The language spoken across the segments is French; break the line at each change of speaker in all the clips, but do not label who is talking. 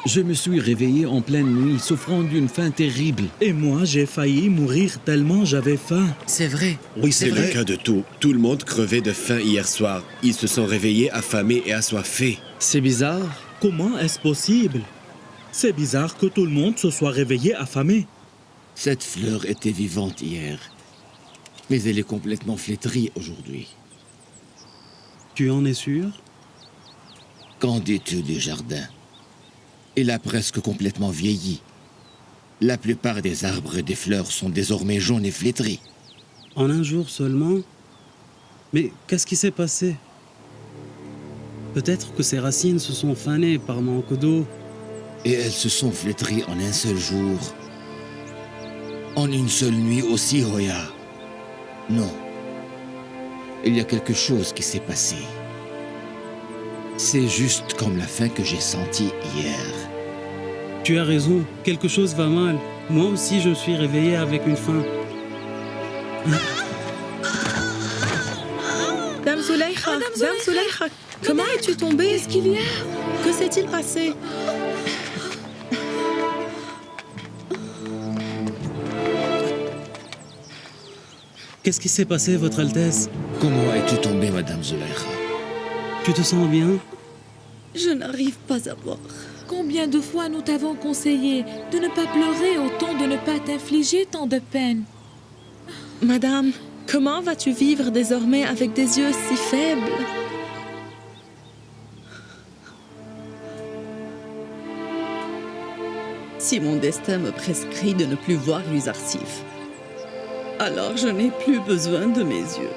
Je me suis réveillé en pleine nuit, souffrant d'une faim terrible.
Et moi, j'ai failli mourir tellement j'avais faim.
C'est vrai.
Oui, c'est le cas de tout. Tout le monde crevait de faim hier soir. Ils se sont réveillés affamés et assoiffés.
C'est bizarre.
Comment est-ce possible? C'est bizarre que tout le monde se soit réveillé affamé.
Cette fleur était vivante hier, mais elle est complètement flétrie aujourd'hui.
Tu en es sûr?
Qu'en dis-tu du jardin? Il a presque complètement vieilli. La plupart des arbres et des fleurs sont désormais jaunes et flétris.
En un jour seulement? Mais qu'est-ce qui s'est passé? Peut-être que ces racines se sont fanées par manque d'eau.
Et elles se sont flétries en un seul jour. En une seule nuit aussi, Hoya. Non. Il y a quelque chose qui s'est passé. C'est juste comme la faim que j'ai sentie hier.
Tu as raison, quelque chose va mal. Moi aussi, je suis réveillé avec une faim.
Dame Zulaykha, Dame Zulaykha, comment es-tu tombée?
Qu'est-ce qu'il y a?
Que s'est-il passé?
Qu'est-ce qui s'est passé, Votre Altesse?
Comment es-tu tombée, Madame Zulaykha?
Tu te sens bien?
Je n'arrive pas à voir. Combien de fois nous t'avons conseillé de ne pas pleurer autant de ne pas t'infliger tant de peine?
Madame, comment vas-tu vivre désormais avec des yeux si faibles? Si mon destin me prescrit de ne plus voir Yuzarsif, alors je n'ai plus besoin de mes yeux.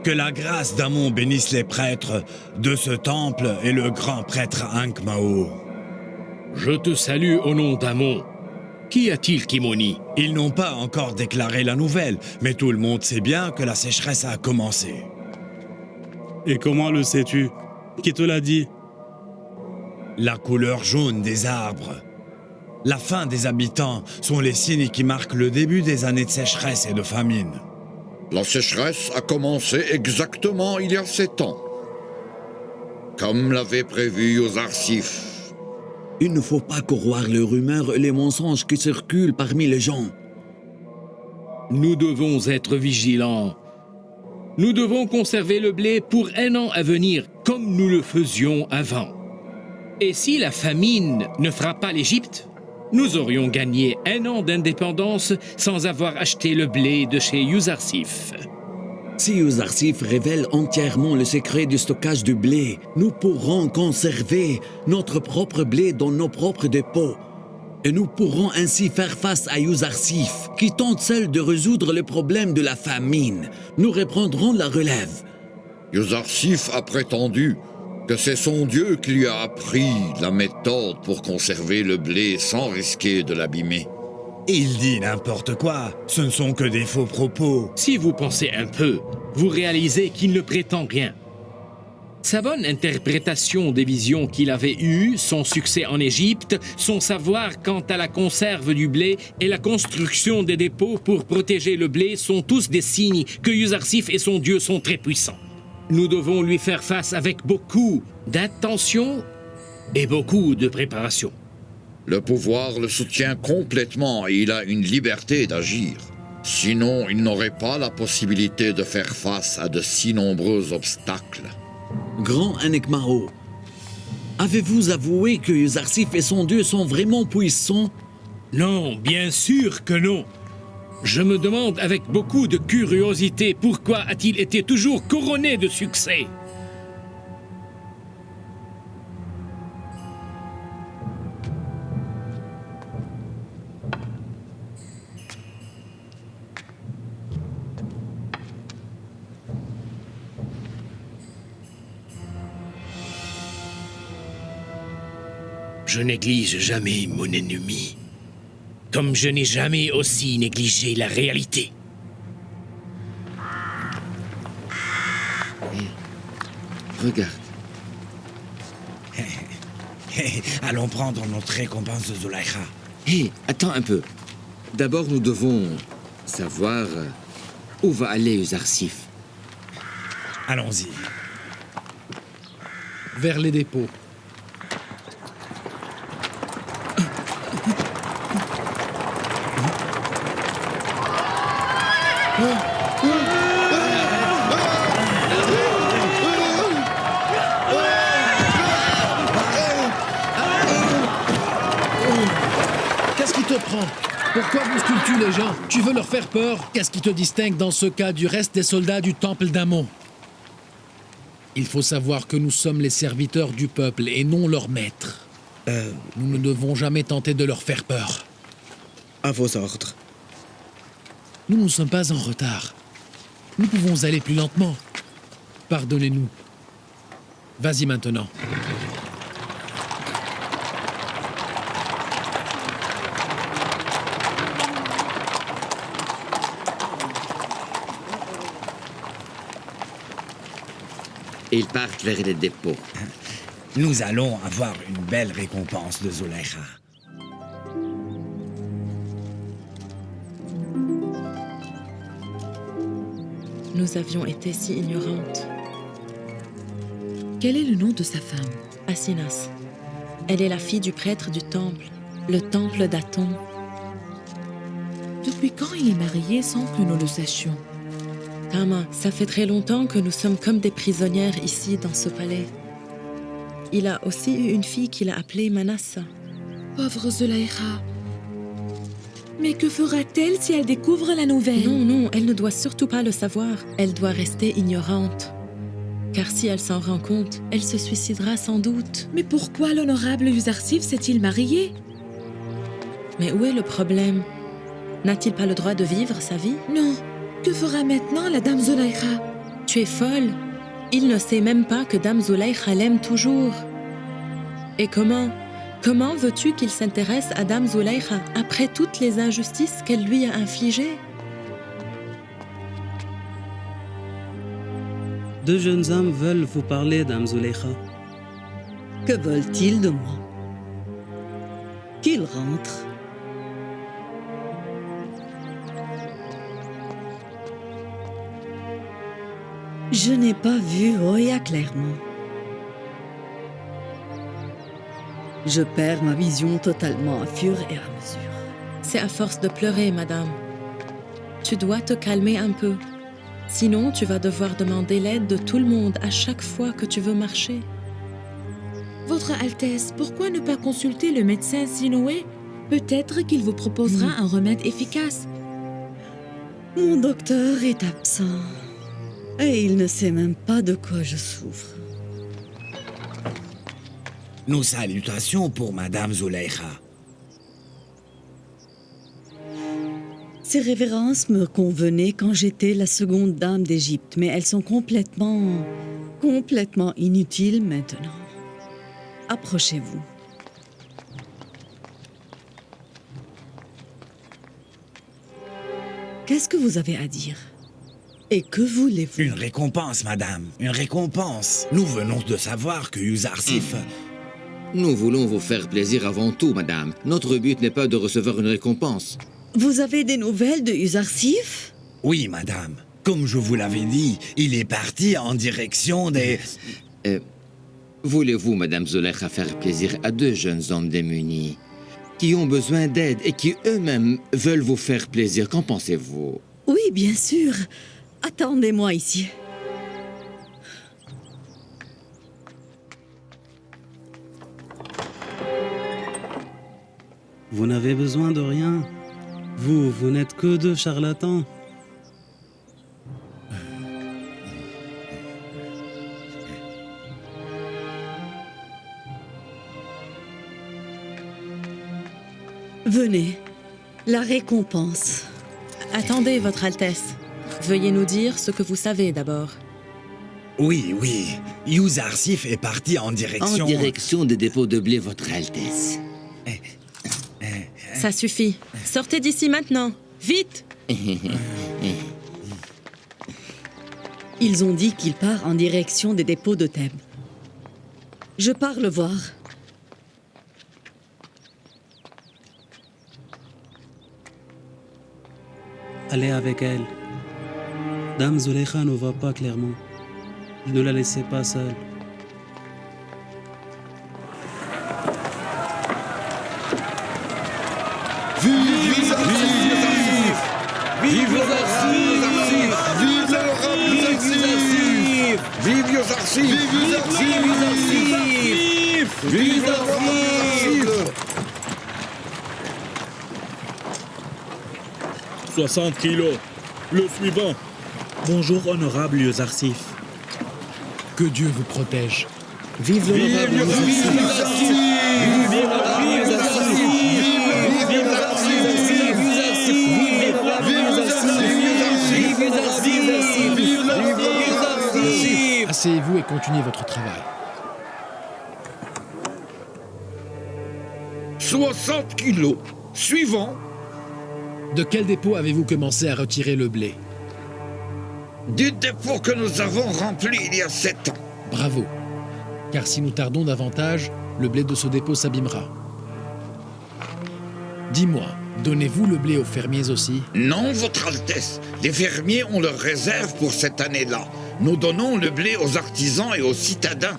Que la grâce d'Amon bénisse les prêtres de ce temple et le grand prêtre Ankh-Mao.
Je te salue au nom d'Amon. Qu'y a-t-il, Kimoni?
Ils n'ont pas encore déclaré la nouvelle, mais tout le monde sait bien que la sécheresse a commencé.
Et comment le sais-tu? Qui te l'a dit?
La couleur jaune des arbres, la faim des habitants sont les signes qui marquent le début des années de sécheresse et de famine.
La sécheresse a commencé exactement il y a 7 ans. Comme l'avait prévu Yuzarsif.
Il ne faut pas croire les rumeurs et les mensonges qui circulent parmi les gens.
Nous devons être vigilants. Nous devons conserver le blé pour un an à venir, comme nous le faisions avant. Et si la famine ne frappe pas l'Égypte, nous aurions gagné 1 an d'indépendance sans avoir acheté le blé de chez Yuzarsif.
Si Yuzarsif révèle entièrement le secret du stockage du blé, nous pourrons conserver notre propre blé dans nos propres dépôts. Et nous pourrons ainsi faire face à Yuzarsif, qui tente seul de résoudre le problème de la famine. Nous reprendrons la relève.
Yuzarsif a prétendu que c'est son Dieu qui lui a appris la méthode pour conserver le blé sans risquer de l'abîmer.
Il dit n'importe quoi, ce ne sont que des faux propos.
Si vous pensez un peu, vous réalisez qu'il ne prétend rien. Sa bonne interprétation des visions qu'il avait eues, son succès en Égypte, son savoir quant à la conserve du blé et la construction des dépôts pour protéger le blé sont tous des signes que Yuzarsif et son Dieu sont très puissants. Nous devons lui faire face avec beaucoup d'attention et beaucoup de préparation.
Le pouvoir le soutient complètement et il a une liberté d'agir. Sinon, il n'aurait pas la possibilité de faire face à de si nombreux obstacles.
Grand Ankh-Mao, avez-vous avoué que Yuzarsif et son Dieu sont vraiment puissants?
Non, bien sûr que non. Je me demande avec beaucoup de curiosité pourquoi a-t-il été toujours couronné de succès. Je néglige jamais mon ennemi. Comme je n'ai jamais aussi négligé la réalité.
Regarde.
Allons prendre notre récompense de Zulaikha.
Hé, attends un peu. D'abord, nous devons savoir où va aller Uzarsif.
Allons-y.
Vers les dépôts. Qu'est-ce qui te prend? Pourquoi bouscules-tu les gens? Tu veux leur faire peur? Qu'est-ce qui te distingue dans ce cas du reste des soldats du temple d'Amon? Il faut savoir que nous sommes les serviteurs du peuple et non leurs maîtres. Nous ne devons jamais tenter de leur faire peur.
À vos ordres.
Nous ne sommes pas en retard. Nous pouvons aller plus lentement. Pardonnez-nous. Vas-y maintenant.
Ils partent vers les dépôts.
Nous allons avoir une belle récompense de Zulaikha.
Nous avions été si ignorantes.
Quel est le nom de sa femme?
Asinas. Elle est la fille du prêtre du temple, le temple d'Aton.
Depuis quand il est marié sans que nous le sachions?
Tama, ça fait très longtemps que nous sommes comme des prisonnières ici dans ce palais. Il a aussi eu une fille qu'il a appelée Manassa.
Pauvre Zulaikha. Mais que fera-t-elle si elle découvre la nouvelle?
Non, elle ne doit surtout pas le savoir. Elle doit rester ignorante. Car si elle s'en rend compte, elle se suicidera sans doute.
Mais pourquoi l'honorable Uzarsif s'est-il marié?
Mais où est le problème? N'a-t-il pas le droit de vivre sa vie?
Non. Que fera maintenant la dame Zulaikha?
Tu es folle. Il ne sait même pas que dame Zulaikha l'aime toujours. Et comment veux-tu qu'il s'intéresse à dame Zulaikha après toutes les injustices qu'elle lui a infligées?
Deux jeunes hommes veulent vous parler, dame Zulaikha.
Que veulent-ils de moi? Qu'ils rentrent. Je n'ai pas vu Oya clairement. Je perds ma vision totalement à fur et à mesure.
C'est à force de pleurer, madame. Tu dois te calmer un peu. Sinon, tu vas devoir demander l'aide de tout le monde à chaque fois que tu veux marcher.
Votre Altesse, pourquoi ne pas consulter le médecin Sinoé? Peut-être qu'il vous proposera un remède efficace.
Mon docteur est absent. Et il ne sait même pas de quoi je souffre.
Nos salutations pour Madame Zulaikha.
Ces révérences me convenaient quand j'étais la seconde dame d'Égypte, mais elles sont complètement inutiles maintenant. Approchez-vous. Qu'est-ce que vous avez à dire? Et que voulez-vous?
Une récompense, madame. Une récompense. Nous venons de savoir que Uzarsif...
Nous voulons vous faire plaisir avant tout, madame. Notre but n'est pas de recevoir une récompense.
Vous avez des nouvelles de Uzarsif?
Oui, madame. Comme je vous l'avais dit, il est parti en direction des...
Voulez-vous, madame Zulaikha, faire plaisir à deux jeunes hommes démunis qui ont besoin d'aide et qui eux-mêmes veulent vous faire plaisir? Qu'en pensez-vous?
Oui, bien sûr. Attendez-moi ici.
Vous n'avez besoin de rien. Vous n'êtes que deux charlatans.
Venez. La récompense.
Attendez, Votre Altesse. Veuillez nous dire ce que vous savez d'abord.
Oui, Yuzarsif est parti en direction...
En direction des dépôts de blé, Votre Altesse.
Ça suffit. Sortez d'ici maintenant. Vite!
Ils ont dit qu'il part en direction des dépôts de Thèbes. Je pars le voir.
Allez avec elle. Dame Zuleika ne voit pas clairement. Ne la laissez pas seule.
Vive Yuzarsif!
60 kilos. Le suivant.
Bonjour, honorable Yuzarsif.
Que Dieu vous protège.
Vive l'honorable Yuzarsif!
Asseyez-vous et continuez votre travail.
60 kilos. Suivant.
De quel dépôt avez-vous commencé à retirer le blé?
Du dépôt que nous avons rempli il y a 7 ans.
Bravo. Car si nous tardons davantage, le blé de ce dépôt s'abîmera. Dis-moi, donnez-vous le blé aux fermiers aussi?
Non, Votre Altesse. Les fermiers ont leur réserve pour cette année-là. Nous donnons le blé aux artisans et aux citadins.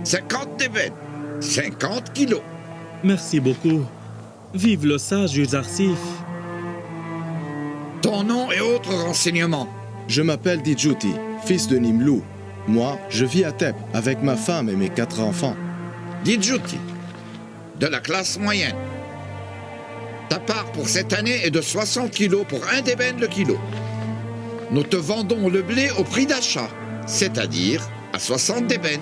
50 d'ébène, 50 kilos.
Merci beaucoup. Vive le sage Yuzarsif.
Ton nom et autres renseignements.
Je m'appelle Djouti, fils de Nimlou. Moi, je vis à Thèbes avec ma femme et mes 4 enfants.
Djouti, de la classe moyenne. Ta part pour cette année est de 60 kilos pour 1 d'ébène le kilo. Nous te vendons le blé au prix d'achat, c'est-à-dire à 60 d'ébène.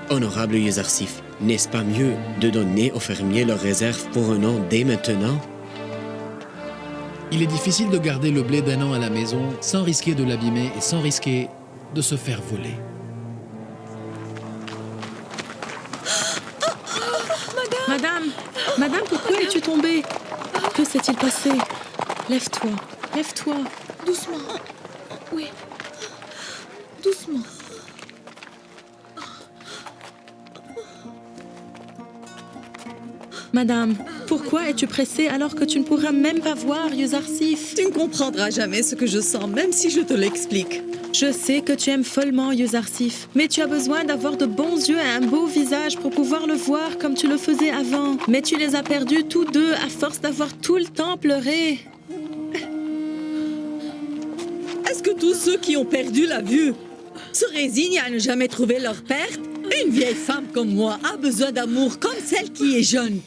Honorable Yuzarsif, n'est-ce pas mieux de donner aux fermiers leurs réserves pour un an dès maintenant?
Il est difficile de garder le blé d'un an à la maison sans risquer de l'abîmer et sans risquer de se faire voler.
Madame, pourquoi es-tu tombée? Que s'est-il passé? Lève-toi.
Doucement. Oui. Doucement.
Madame, pourquoi es-tu pressée alors que tu ne pourras même pas voir Yuzarsif?
Tu ne comprendras jamais ce que je sens, même si je te l'explique.
Je sais que tu aimes follement Yuzarsif, mais tu as besoin d'avoir de bons yeux et un beau visage pour pouvoir le voir comme tu le faisais avant. Mais tu les as perdus tous deux à force d'avoir tout le temps pleuré.
Est-ce que tous ceux qui ont perdu la vue se résignent à ne jamais trouver leur perte? Une vieille femme comme moi a besoin d'amour comme celle qui est jeune.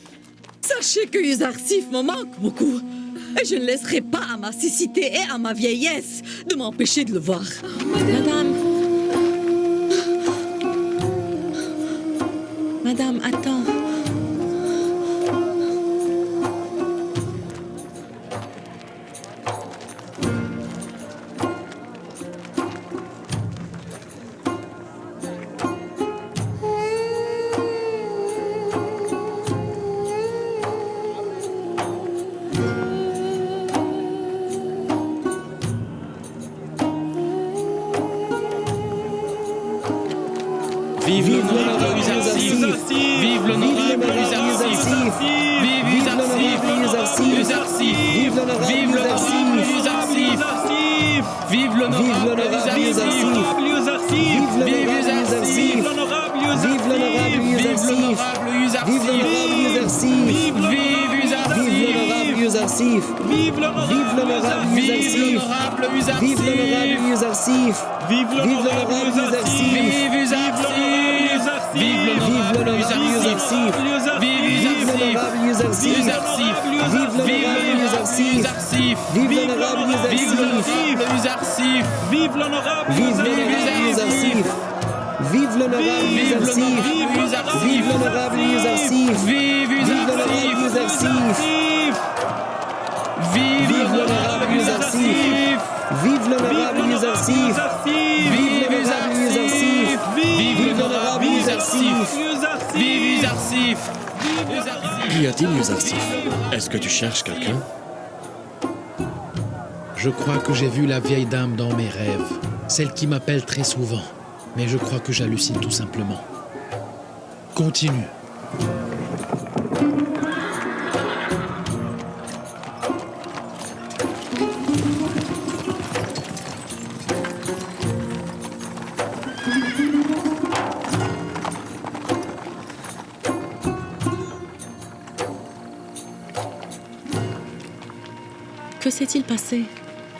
Sachez que Yuzarsif me manque beaucoup. Et je ne laisserai pas à ma cécité et à ma vieillesse de m'empêcher de le voir.
Madame, attends.
Vive l'honorable Yuzarsif! Vive l'honorable Yuzarsif! Vive Yuzarsif! Vive l'honorable Yuzarsif! Vive l'honorable Yuzarsif! Vive Yuzarsif! Vive l'honorable Yuzarsif! Vive l'honorable Yuzarsif! Vive l'honorable Yuzarsif!
Vive l'honorable Yuzarsif! Vive l'honorable Yuzarsif!
Vive l'honorable Yuzarsif!
Vive l'honorable Yuzarsif!
Vive Yuzarsif!
Vive l'honorable Yuzarsif! Vive l'honorable Yuzarsif!
Yuzarsif.
Vive l'honorable
Yuzarsif.
Vive l'honorable
Vive l'honorable Yuzarsif. Vive l'honorable Yuzarsif. Vive l'honorable Yuzarsif.
Vive
l'honorable Yuzarsif.
Vive l'honorable Yuzarsif.
Vive l'honorable Yuzarsif. Vive l'honorable Yuzarsif.
Vive l'honorable Yuzarsif. Vive Yuzarsif.
Qu'y a-t-il, Yuzarsif? Est-ce que tu cherches quelqu'un?
Je crois que j'ai vu la vieille dame dans mes rêves, celle qui m'appelle très souvent. Mais je crois que j'hallucine tout simplement. Continue.
Que s'est-il passé?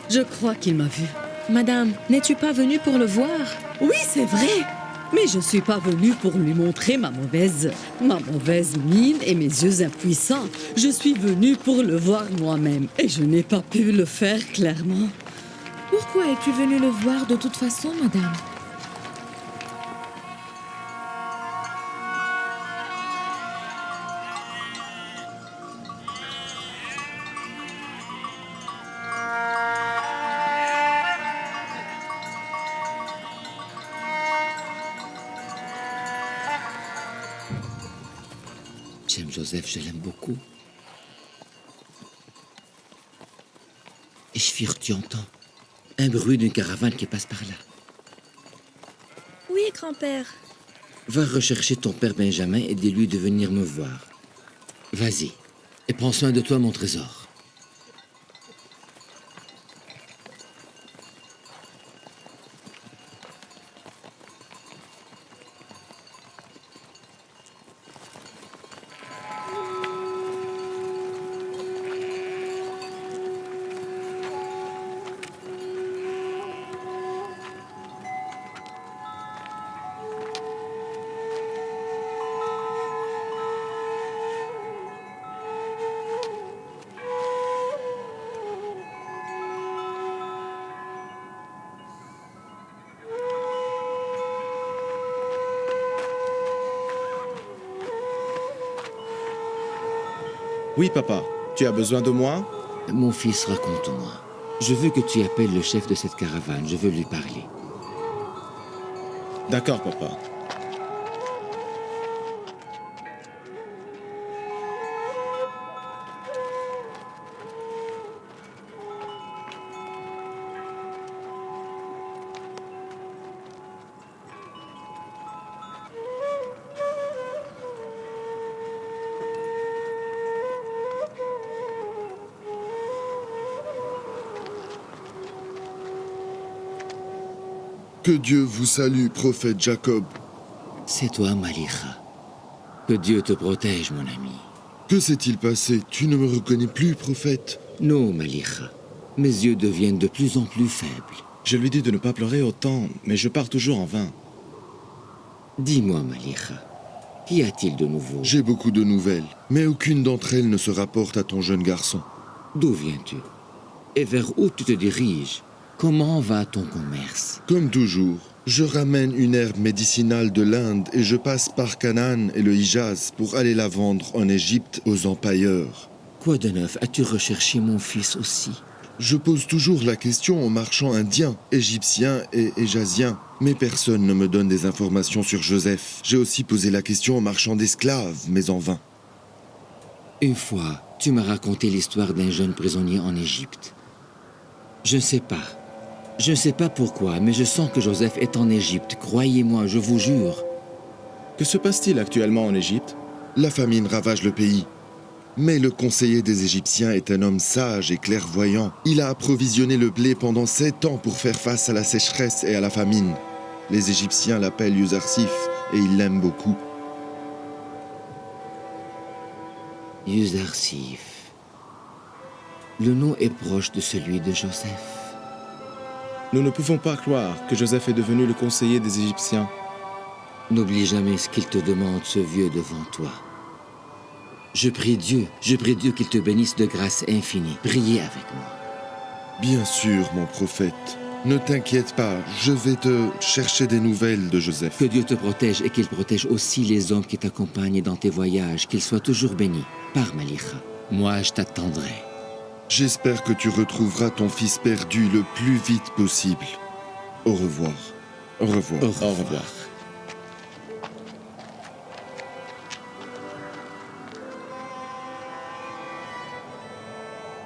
Je crois qu'il m'a vue.
Madame, n'es-tu pas venue pour le voir?
Oui, c'est vrai. Mais je ne suis pas venue pour lui montrer ma mauvaise mine et mes yeux impuissants. Je suis venue pour le voir moi-même et je n'ai pas pu le faire clairement.
Pourquoi es-tu venue le voir de toute façon, madame?
J'aime Joseph, je l'aime beaucoup. Ishfir, tu entends un bruit d'une caravane qui passe par là.
Oui, grand-père.
Va rechercher ton père Benjamin et dis-lui de venir me voir. Vas-y, et prends soin de toi, mon trésor.
Oui, papa. Tu as besoin de moi?
Mon fils, raconte-moi. Je veux que tu appelles le chef de cette caravane. Je veux lui parler.
D'accord, papa.
Que Dieu vous salue, prophète Jacob.
C'est toi, Malicha. Que Dieu te protège, mon ami.
Que s'est-il passé? Tu ne me reconnais plus, prophète?
Non, Malicha. Mes yeux deviennent de plus en plus faibles.
Je lui dis de ne pas pleurer autant, mais je pars toujours en vain.
Dis-moi, Malicha, qu'y a-t-il de nouveau?
J'ai beaucoup de nouvelles, mais aucune d'entre elles ne se rapporte à ton jeune garçon.
D'où viens-tu? Et vers où tu te diriges? Comment va ton commerce?
Comme toujours, je ramène une herbe médicinale de l'Inde et je passe par Canaan et le Hijaz pour aller la vendre en Égypte aux empailleurs.
Quoi de neuf? As-tu recherché mon fils aussi?
Je pose toujours la question aux marchands indiens, égyptiens et éjaziens, mais personne ne me donne des informations sur Joseph. J'ai aussi posé la question aux marchands d'esclaves, mais en vain.
Une fois, tu m'as raconté l'histoire d'un jeune prisonnier en Égypte. Je ne sais pas. Je ne sais pas pourquoi, mais je sens que Joseph est en Égypte. Croyez-moi, je vous jure.
Que se passe-t-il actuellement en Égypte?
La famine ravage le pays. Mais le conseiller des Égyptiens est un homme sage et clairvoyant. Il a approvisionné le blé pendant 7 ans pour faire face à la sécheresse et à la famine. Les Égyptiens l'appellent Yuzarsif et ils l'aiment beaucoup.
Yuzarsif. Le nom est proche de celui de Joseph.
Nous ne pouvons pas croire que Joseph est devenu le conseiller des Égyptiens.
N'oublie jamais ce qu'il te demande, ce vieux devant toi. Je prie Dieu qu'il te bénisse de grâce infinie. Priez avec moi.
Bien sûr, mon prophète. Ne t'inquiète pas, je vais te chercher des nouvelles de Joseph.
Que Dieu te protège et qu'il protège aussi les hommes qui t'accompagnent dans tes voyages, qu'ils soient toujours bénis par Malicha. Moi, je t'attendrai.
J'espère que tu retrouveras ton fils perdu le plus vite possible. Au revoir. Au revoir.
Au revoir.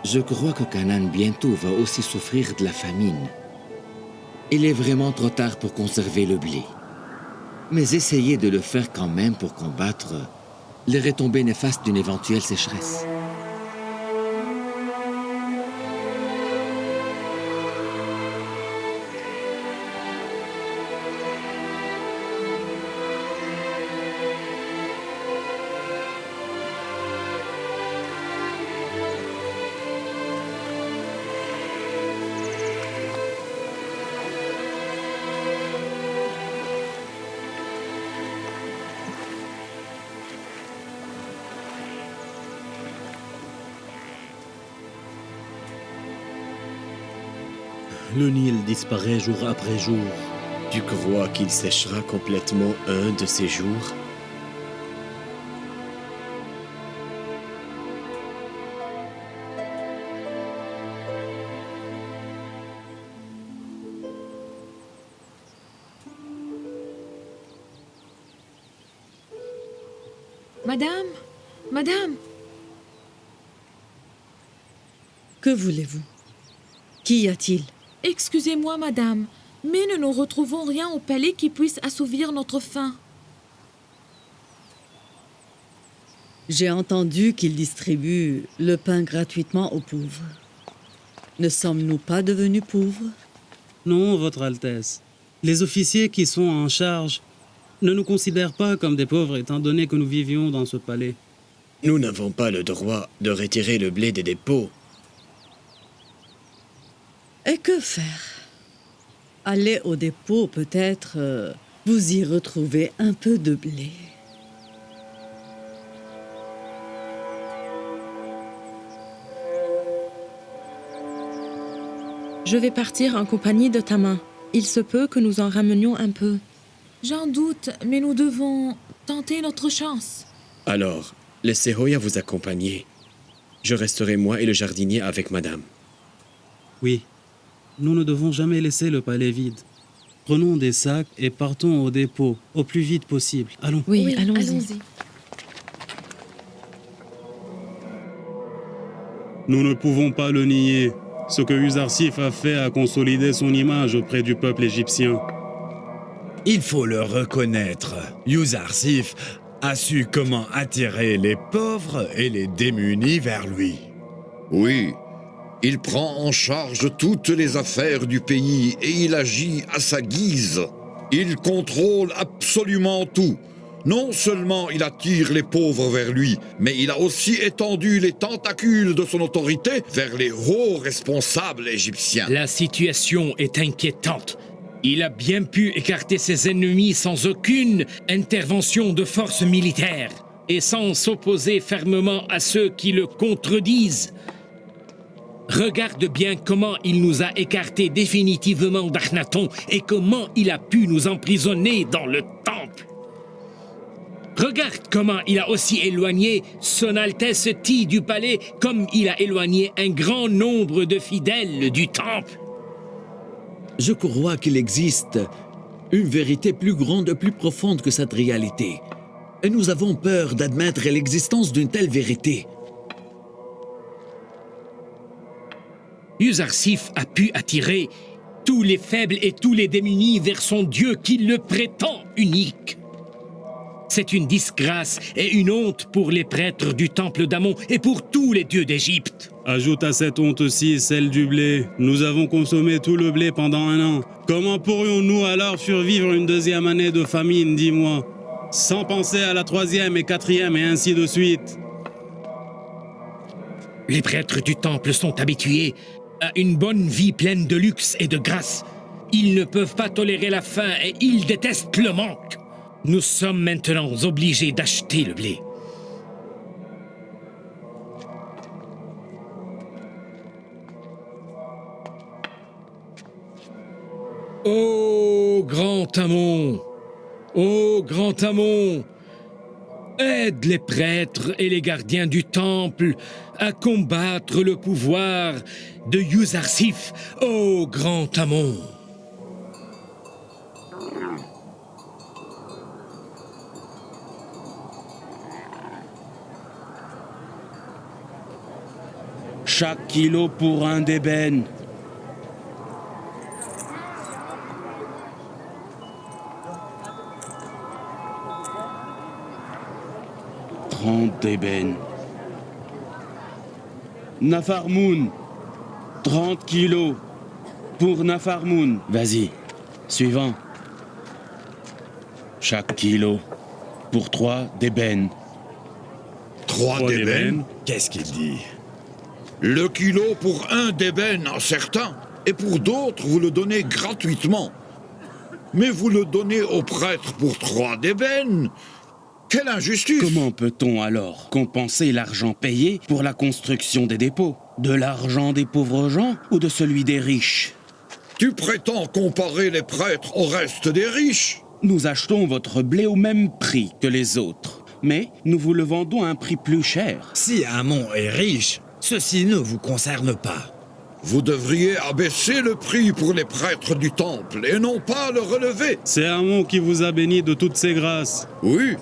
Je crois que Canaan bientôt va aussi souffrir de la famine. Il est vraiment trop tard pour conserver le blé. Mais essayez de le faire quand même pour combattre les retombées néfastes d'une éventuelle sécheresse.
Le Nil disparaît jour après jour.
Tu crois qu'il séchera complètement un de ces jours?
Madame, madame,
Que voulez-vous? Qu'y a-t-il?
excusez-moi, madame, mais nous ne retrouvons rien au palais qui puisse assouvir notre faim.
J'ai entendu qu'il distribue le pain gratuitement aux pauvres. Ne sommes-nous pas devenus pauvres?
Non, Votre Altesse. Les officiers qui sont en charge ne nous considèrent pas comme des pauvres étant donné que nous vivions dans ce palais.
Nous n'avons pas le droit de retirer le blé des dépôts.
Et que faire? Allez au dépôt, peut-être vous y retrouvez un peu de blé.
Je vais partir en compagnie de ta main. Il se peut que nous en ramenions un peu.
J'en doute, mais nous devons tenter notre chance.
Alors, laissez Hoya vous accompagner. Je resterai moi et le jardinier avec madame.
Oui, nous ne devons jamais laisser le palais vide. Prenons des sacs et partons au dépôt au plus vite possible. Allons.
Oui, allons-y.
Nous ne pouvons pas le nier. Ce que Uzarsif a fait a consolidé son image auprès du peuple égyptien.
Il faut le reconnaître. Uzarsif a su comment attirer les pauvres et les démunis vers lui.
Oui, il prend en charge toutes les affaires du pays et il agit à sa guise. Il contrôle absolument tout. Non seulement il attire les pauvres vers lui, mais il a aussi étendu les tentacules de son autorité vers les hauts responsables égyptiens.
La situation est inquiétante. Il a bien pu écarter ses ennemis sans aucune intervention de force militaire et sans s'opposer fermement à ceux qui le contredisent. Regarde bien comment il nous a écartés définitivement d'Akhenaton et comment il a pu nous emprisonner dans le temple. Regarde comment il a aussi éloigné Son Altesse Ti du palais comme il a éloigné un grand nombre de fidèles du temple.
Je crois qu'il existe une vérité plus grande et plus profonde que cette réalité. Et nous avons peur d'admettre l'existence d'une telle vérité.
Uzarsif a pu attirer tous les faibles et tous les démunis vers son Dieu qui le prétend unique. C'est une disgrâce et une honte pour les prêtres du temple d'Amon et pour tous les dieux d'Égypte.
Ajoute à cette honte aussi celle du blé. Nous avons consommé tout le blé pendant 1 an. Comment pourrions-nous alors survivre une 2e année de famine, dis-moi, sans penser à la 3e et 4e et ainsi de suite?
Les prêtres du temple sont habitués à une bonne vie pleine de luxe et de grâce. Ils ne peuvent pas tolérer la faim et ils détestent le manque. Nous sommes maintenant obligés d'acheter le blé. Ô grand Amon, ô grand Amon, aide les prêtres et les gardiens du temple à combattre le pouvoir de Yuzarsif, ô grand Amon.
Chaque kilo pour un d'ébène. D'ébène. Nafarmoun, 30 kilos pour Nafarmoun.
Vas-y, suivant.
Chaque kilo pour 3 d'ébène.
3 d'ébène?
Qu'est-ce qu'il dit?
Le kilo pour 1 d'ébène à certains, et pour d'autres, vous le donnez gratuitement. Mais vous le donnez aux prêtres pour 3 d'ébène? Quelle injustice!
Comment peut-on alors compenser l'argent payé pour la construction des dépôts? De l'argent des pauvres gens ou de celui des riches?
Tu prétends comparer les prêtres au reste des riches?
Nous achetons votre blé au même prix que les autres, mais nous vous le vendons à un prix plus cher.
Si Amon est riche, ceci ne vous concerne pas.
Vous devriez abaisser le prix pour les prêtres du temple et non pas le relever.
C'est Amon qui vous a béni de toutes ses grâces.
Oui.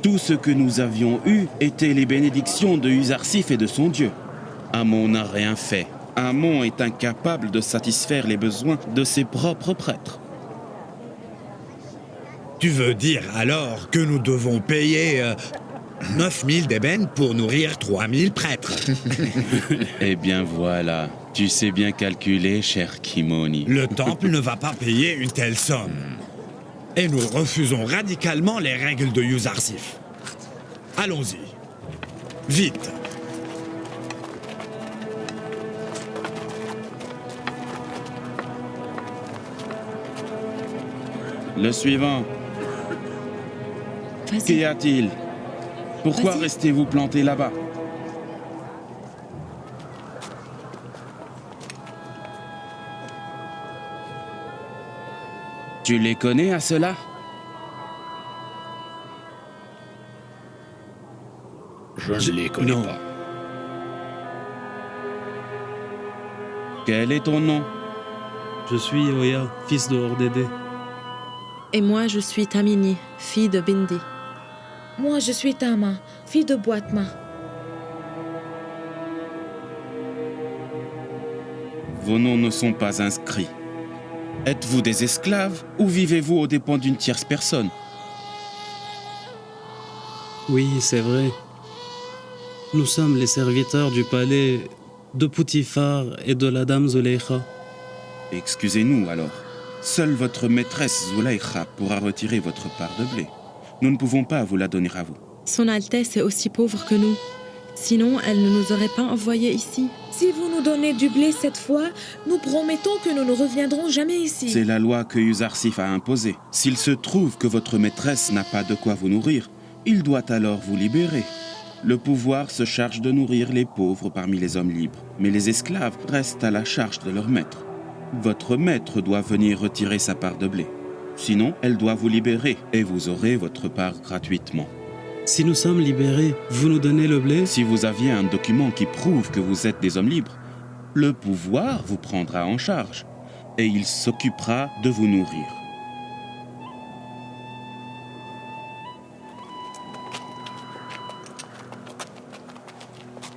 Tout ce que nous avions eu étaient les bénédictions de Yuzarsif et de son Dieu. Amon n'a rien fait. Amon est incapable de satisfaire les besoins de ses propres prêtres.
Tu veux dire alors que nous devons payer 9000 d'ébène pour nourrir 3000 prêtres?
Eh bien voilà, tu sais bien calculer, cher Kimoni.
Le temple ne va pas payer une telle somme. Et nous refusons radicalement les règles de Yuzarsif. Allons-y. Vite.
Le suivant. Qu'y a-t-il? Pourquoi restez-vous planté là-bas? Tu les connais à cela?
Je ne les connais pas.
Quel est ton nom?
Je suis Oya, fils de Hordédé.
Et moi, je suis Tamini, fille de Bindi.
Moi, je suis Tama, fille de Boatma.
Vos noms ne sont pas inscrits. Êtes-vous des esclaves ou vivez-vous aux dépens d'une tierce personne?
Oui, c'est vrai. Nous sommes les serviteurs du palais de Poutifar et de la dame Zuleikha.
Excusez-nous alors. Seule votre maîtresse Zuleikha pourra retirer votre part de blé. Nous ne pouvons pas vous la donner à vous.
Son Altesse est aussi pauvre que nous. Sinon, elle ne nous aurait pas envoyés ici.
Si vous nous donnez du blé cette fois, nous promettons que nous ne reviendrons jamais ici.
C'est la loi que Yuzarsif a imposée. S'il se trouve que votre maîtresse n'a pas de quoi vous nourrir, il doit alors vous libérer. Le pouvoir se charge de nourrir les pauvres parmi les hommes libres, mais les esclaves restent à la charge de leur maître. Votre maître doit venir retirer sa part de blé. Sinon, elle doit vous libérer et vous aurez votre part gratuitement.
Si nous sommes libérés, vous nous donnez le blé?
Si vous aviez un document qui prouve que vous êtes des hommes libres, le pouvoir vous prendra en charge et il s'occupera de vous nourrir.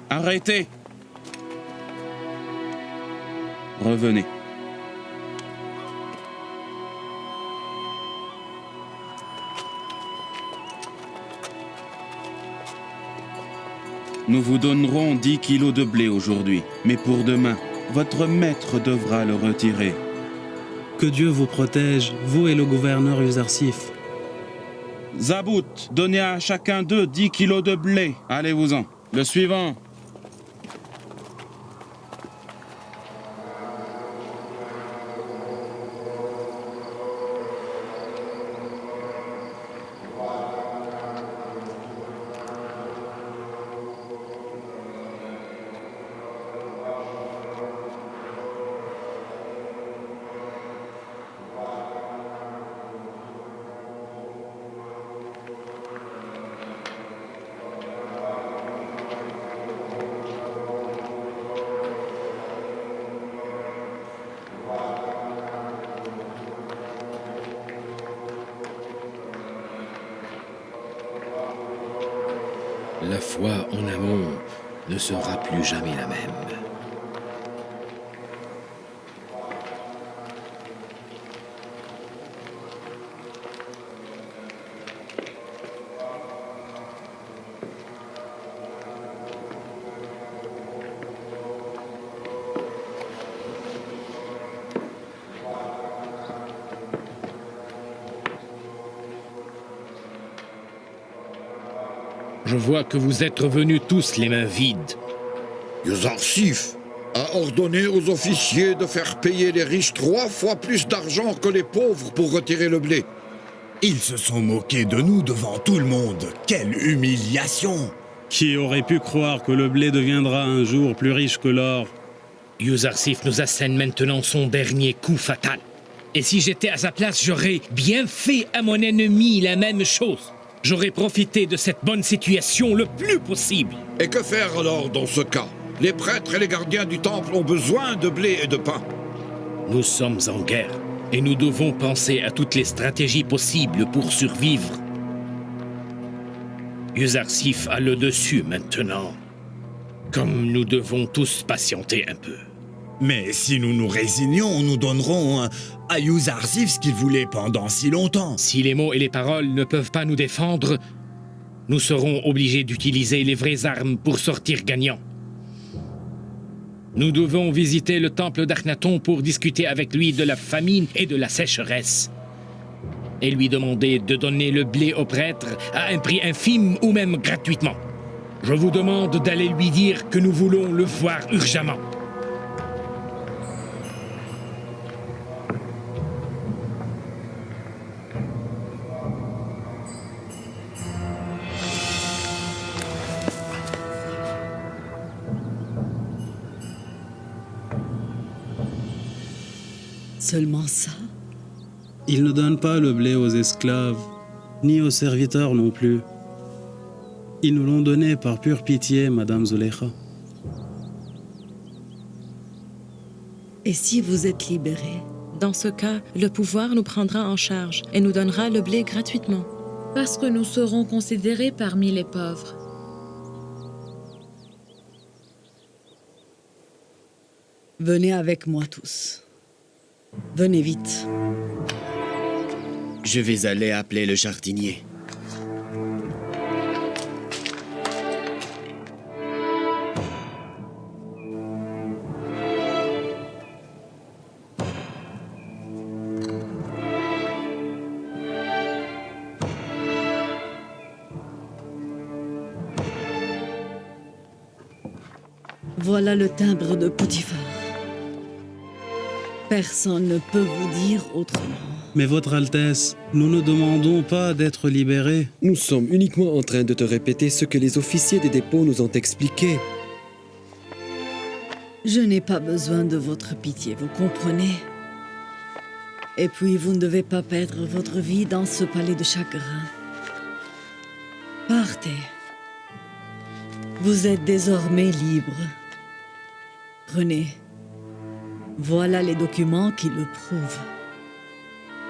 Arrêtez! Revenez. Nous vous donnerons 10 kilos de blé aujourd'hui, mais pour demain, votre maître devra le retirer.
Que Dieu vous protège, vous et le gouverneur Yuzarsif.
Zabout, donnez à chacun d'eux 10 kilos de blé. Allez-vous-en. Le suivant.
la foi en amont ne sera plus jamais la même. Je vois que vous êtes revenus tous les mains vides.
Yuzarsif a ordonné aux officiers de faire payer les riches 3 fois plus d'argent que les pauvres pour retirer le blé.
Ils se sont moqués de nous devant tout le monde. Quelle humiliation!
Qui aurait pu croire que le blé deviendra un jour plus riche que l'or?
Yuzarsif nous assène maintenant son dernier coup fatal. Et si j'étais à sa place, j'aurais bien fait à mon ennemi la même chose. J'aurais profité de cette bonne situation le plus possible.
Et que faire alors dans ce cas? Les prêtres et les gardiens du temple ont besoin de blé et de pain.
Nous sommes en guerre et nous devons penser à toutes les stratégies possibles pour survivre. Yuzarsif a le dessus maintenant. Comme nous devons tous patienter un peu.
Mais si nous nous résignons, nous donnerons à Yuzarsif ce qu'il voulait pendant si longtemps.
Si les mots et les paroles ne peuvent pas nous défendre, nous serons obligés d'utiliser les vraies armes pour sortir gagnants. Nous devons visiter le temple d'Akhenaton pour discuter avec lui de la famine et de la sécheresse. Et lui demander de donner le blé aux prêtres à un prix infime ou même gratuitement. Je vous demande d'aller lui dire que nous voulons le voir urgemment.
Seulement ça?
Il ne donne pas le blé aux esclaves, ni aux serviteurs non plus. Ils nous l'ont donné par pure pitié, Madame Zulekha.
Et si vous êtes libérée?
Dans ce cas, le pouvoir nous prendra en charge et nous donnera le blé gratuitement.
Parce que nous serons considérés parmi les pauvres.
Venez avec moi tous. Venez vite.
Je vais aller appeler le jardinier.
Voilà le timbre de Potiphar. Personne ne peut vous dire autrement.
Mais Votre Altesse, nous ne demandons pas d'être libérés.
Nous sommes uniquement en train de te répéter ce que les officiers des dépôts nous ont expliqué.
Je n'ai pas besoin de votre pitié, vous comprenez? Et puis, vous ne devez pas perdre votre vie dans ce palais de chagrin. Partez. Vous êtes désormais libre. Prenez. Voilà les documents qui le prouvent.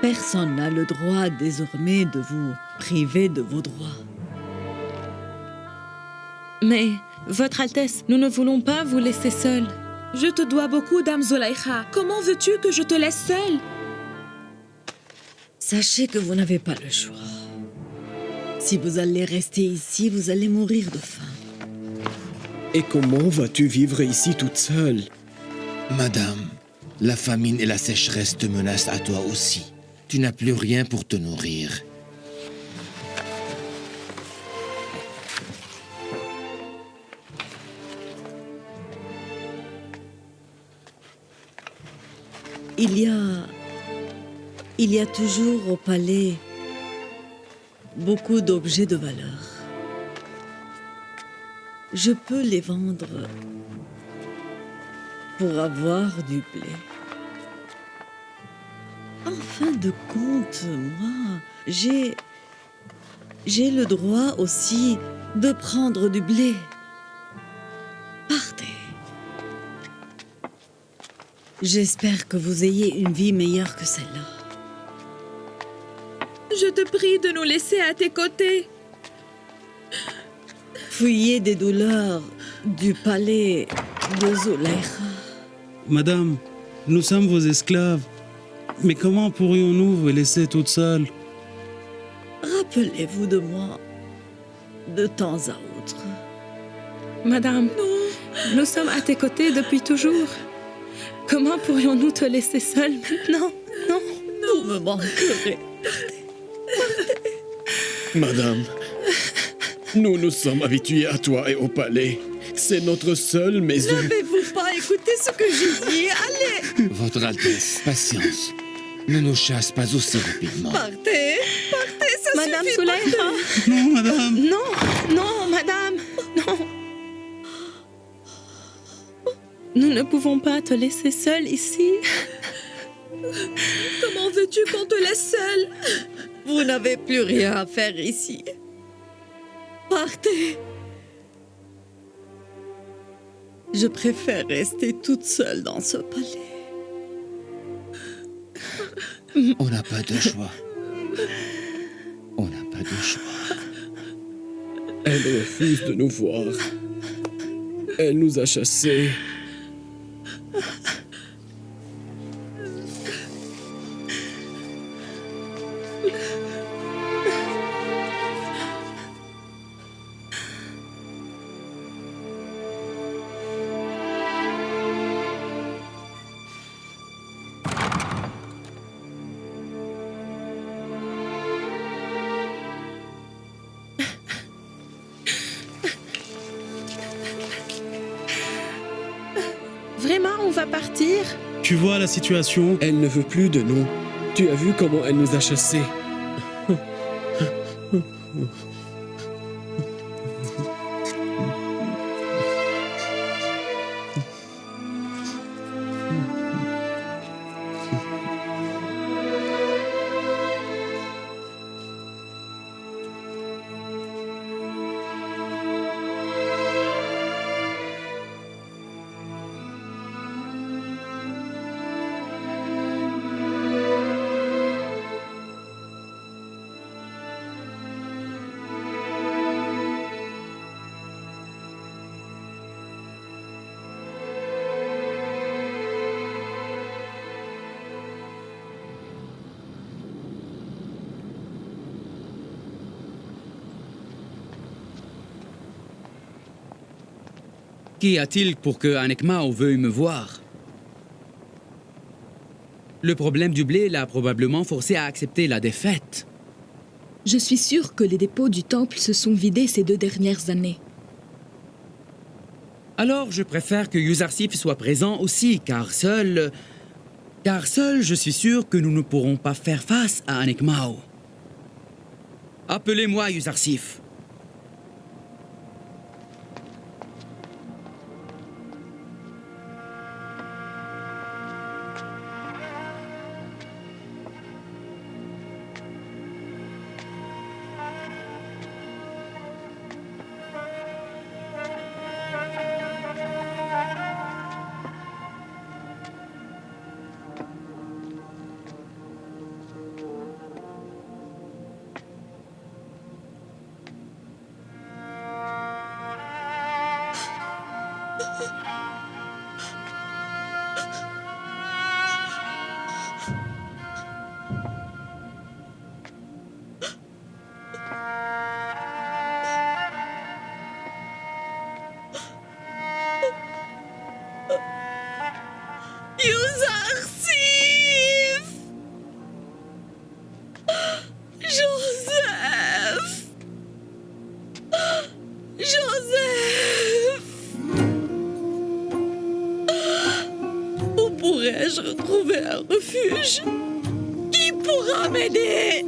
Personne n'a le droit désormais de vous priver de vos droits.
Mais, Votre Altesse, nous ne voulons pas vous laisser seuls.
Je te dois beaucoup, Dame Zulaykha. Comment veux-tu que je te laisse seule?
Sachez que vous n'avez pas le choix. Si vous allez rester ici, vous allez mourir de faim.
Et comment vas-tu vivre ici toute seule?
Madame, la famine et la sécheresse te menacent à toi aussi. Tu n'as plus rien pour te nourrir.
Il y a toujours au palais beaucoup d'objets de valeur. Je peux les vendre pour avoir du blé. En fin de compte, moi, j'ai le droit aussi de prendre du blé. Partez. J'espère que vous ayez une vie meilleure que celle-là.
Je te prie de nous laisser à tes côtés.
fuyez des douleurs du palais de Zuleika.
Madame, nous sommes vos esclaves. Mais comment pourrions-nous vous laisser toute seule?
Rappelez-vous de moi de temps à autre.
Madame, nous sommes à tes côtés depuis toujours. Comment pourrions-nous te laisser seule maintenant? Non.
Vous me manquerez.
Madame, nous nous sommes habitués à toi et au palais. C'est notre seule maison.
N'avez-vous pas écouté ce que j'ai dit? Allez!
Votre Altesse, patience. Ne nous chasse pas aussi rapidement.
Partez! Partez, ça
Madame
suffit!
Zuleika!
Non, madame!
Non, madame! Non! Nous ne pouvons pas te laisser seule ici.
Comment veux-tu qu'on te laisse seule? Vous n'avez plus rien à faire ici. Partez! Je préfère rester toute seule dans ce palais.
On n'a pas de choix. On n'a pas de choix.
Elle refuse de nous voir. Elle nous a chassés.
Vraiment, on va partir?
Tu vois la situation?
Elle ne veut plus de nous. Tu as vu comment elle nous a chassés.
Qu'y a-t-il pour que Anekmao veuille me voir? Le problème du blé l'a probablement forcé à accepter la défaite.
Je suis sûre que les dépôts du temple se sont vidés ces 2 dernières années.
Alors je préfère que Yuzarsif soit présent aussi, car seul, je suis sûr que nous ne pourrons pas faire face à Anekmao. Appelez-moi Yuzarsif.
Yuzarsif! Joseph! Où pourrais-je retrouver un refuge? Qui pourra m'aider?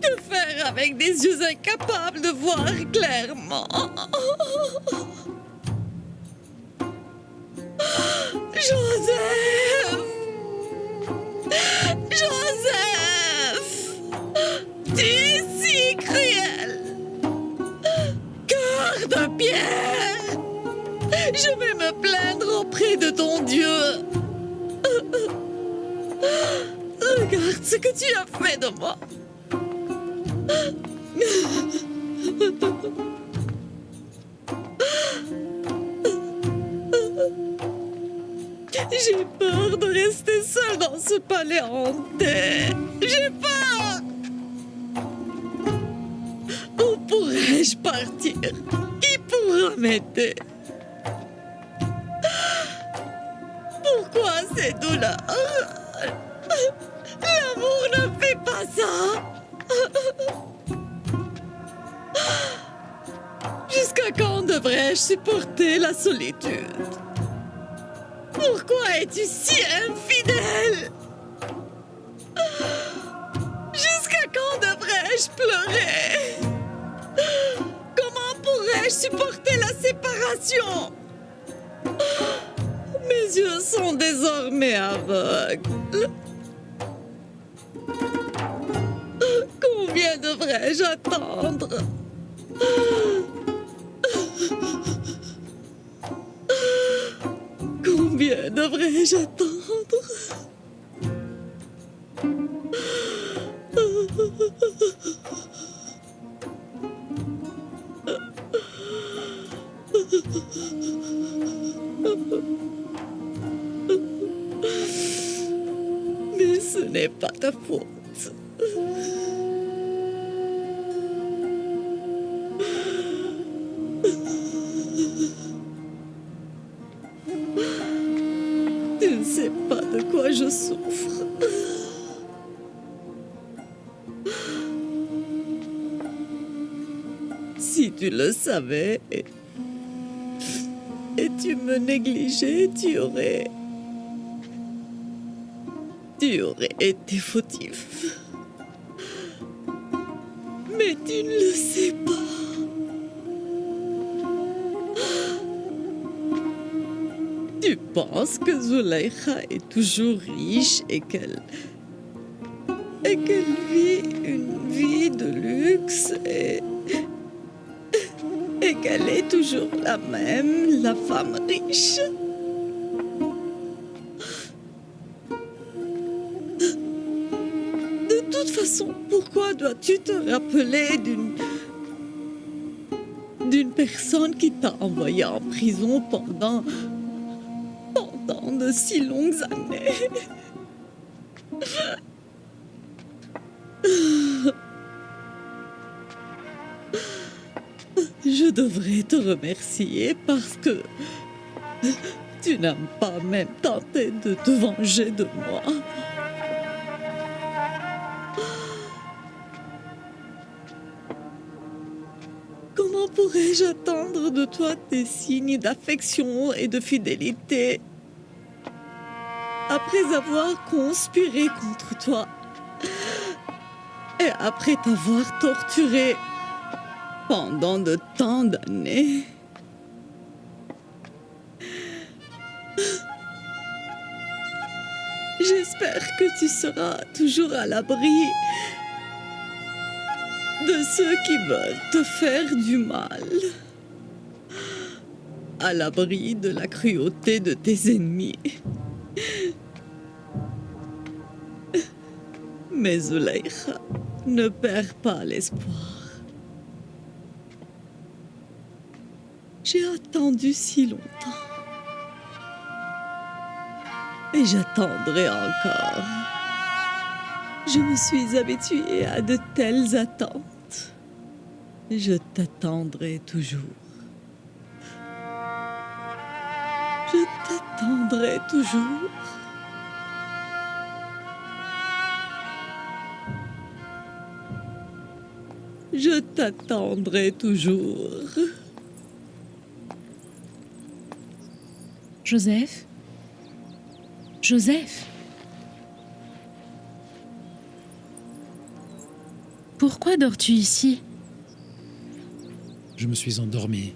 Que faire avec des yeux incapables de voir clairement? Joseph! Joseph! Tu es si cruel! Cœur de pierre! Je vais me plaindre auprès de ton Dieu! Regarde ce que tu as fait de moi! J'ai peur de rester seule dans ce palais hanté. J'ai peur. Où pourrais-je partir? Qui pourra m'aider? Pourquoi ces douleurs? L'amour ne fait pas ça. Jusqu'à quand devrais-je supporter la solitude? Pourquoi es-tu si infidèle? Jusqu'à quand devrais-je pleurer? Comment pourrais-je supporter la séparation? Mes yeux sont désormais aveugles. Combien devrais-je attendre? Combien devrais-je attendre? Mais ce n'est pas ta faute. Tu ne sais pas de quoi je souffre. Si tu le savais et tu me négligeais, tu aurais été fautif. Mais tu ne le sais pas. Tu penses que Zulaykha est toujours riche et qu'elle vit une vie de luxe et qu'elle est toujours la même, la femme riche. De toute façon, pourquoi dois-tu te rappeler d'une personne qui t'a envoyé en prison pendant de si longues années? Je devrais te remercier parce que tu n'as pas même tenté de te venger de moi. Comment pourrais-je attendre de toi des signes d'affection et de fidélité après avoir conspiré contre toi et après t'avoir torturé pendant de tant d'années? J'espère que tu seras toujours à l'abri de ceux qui veulent te faire du mal, à l'abri de la cruauté de tes ennemis. Mais Zulaykha, ne perds pas l'espoir. J'ai attendu si longtemps. Et j'attendrai encore. Je me suis habituée à de telles attentes. Je t'attendrai toujours. Je t'attendrai toujours. Je t'attendrai toujours.
Joseph? Joseph? Pourquoi dors-tu ici?
Je me suis endormi.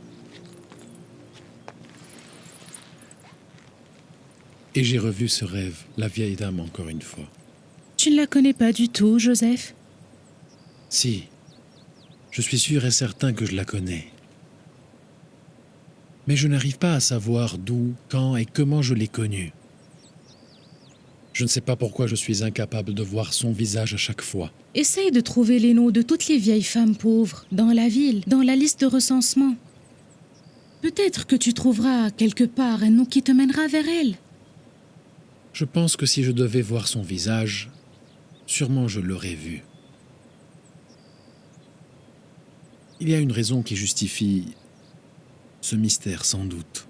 Et j'ai revu ce rêve, la vieille dame encore une fois.
Tu ne la connais pas du tout, Joseph?
Si. Je suis sûr et certain que je la connais. Mais je n'arrive pas à savoir d'où, quand et comment je l'ai connue. Je ne sais pas pourquoi je suis incapable de voir son visage à chaque fois.
Essaye de trouver les noms de toutes les vieilles femmes pauvres dans la ville, dans la liste de recensement. Peut-être que tu trouveras quelque part un nom qui te mènera vers elle.
Je pense que si je devais voir son visage, sûrement je l'aurais vu. Il y a une raison qui justifie ce mystère, sans doute.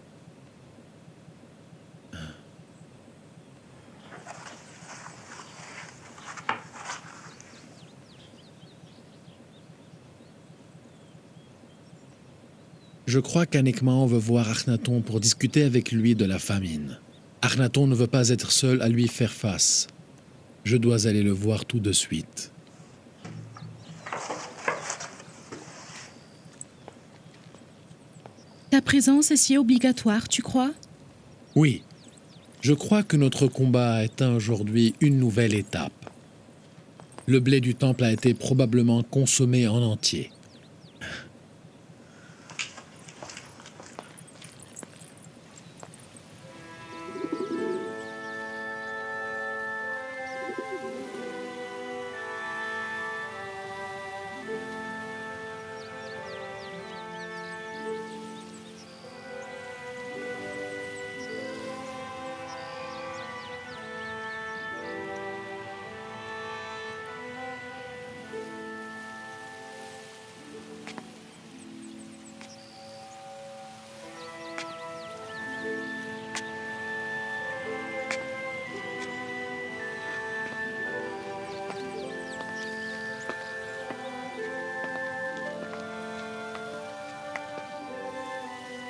Je crois qu'Anekmaon veut voir Akhenaton pour discuter avec lui de la famine. Akhenaton ne veut pas être seul à lui faire face. Je dois aller le voir tout de suite.
Ta présence est si obligatoire, tu crois?
Oui, je crois que notre combat a atteint aujourd'hui une nouvelle étape. Le blé du temple a été probablement consommé en entier.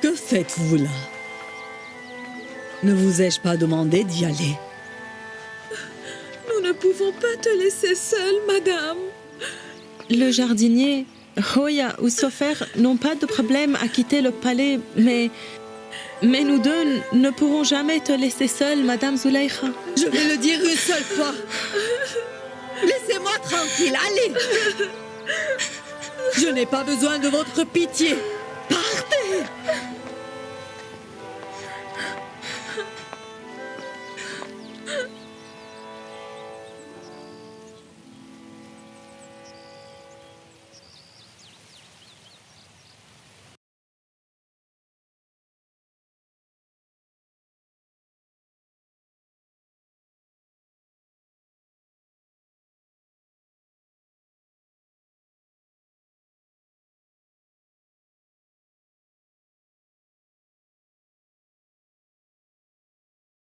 Que faites-vous là? Ne vous ai-je pas demandé d'y aller?
Nous ne pouvons pas te laisser seule, madame.
Le jardinier, Roya ou Sofer n'ont pas de problème à quitter le palais, mais nous deux ne pourrons jamais te laisser seule, Madame Zulaykha.
Je vais le dire une seule fois. Laissez-moi tranquille, allez. Je n'ai pas besoin de votre pitié.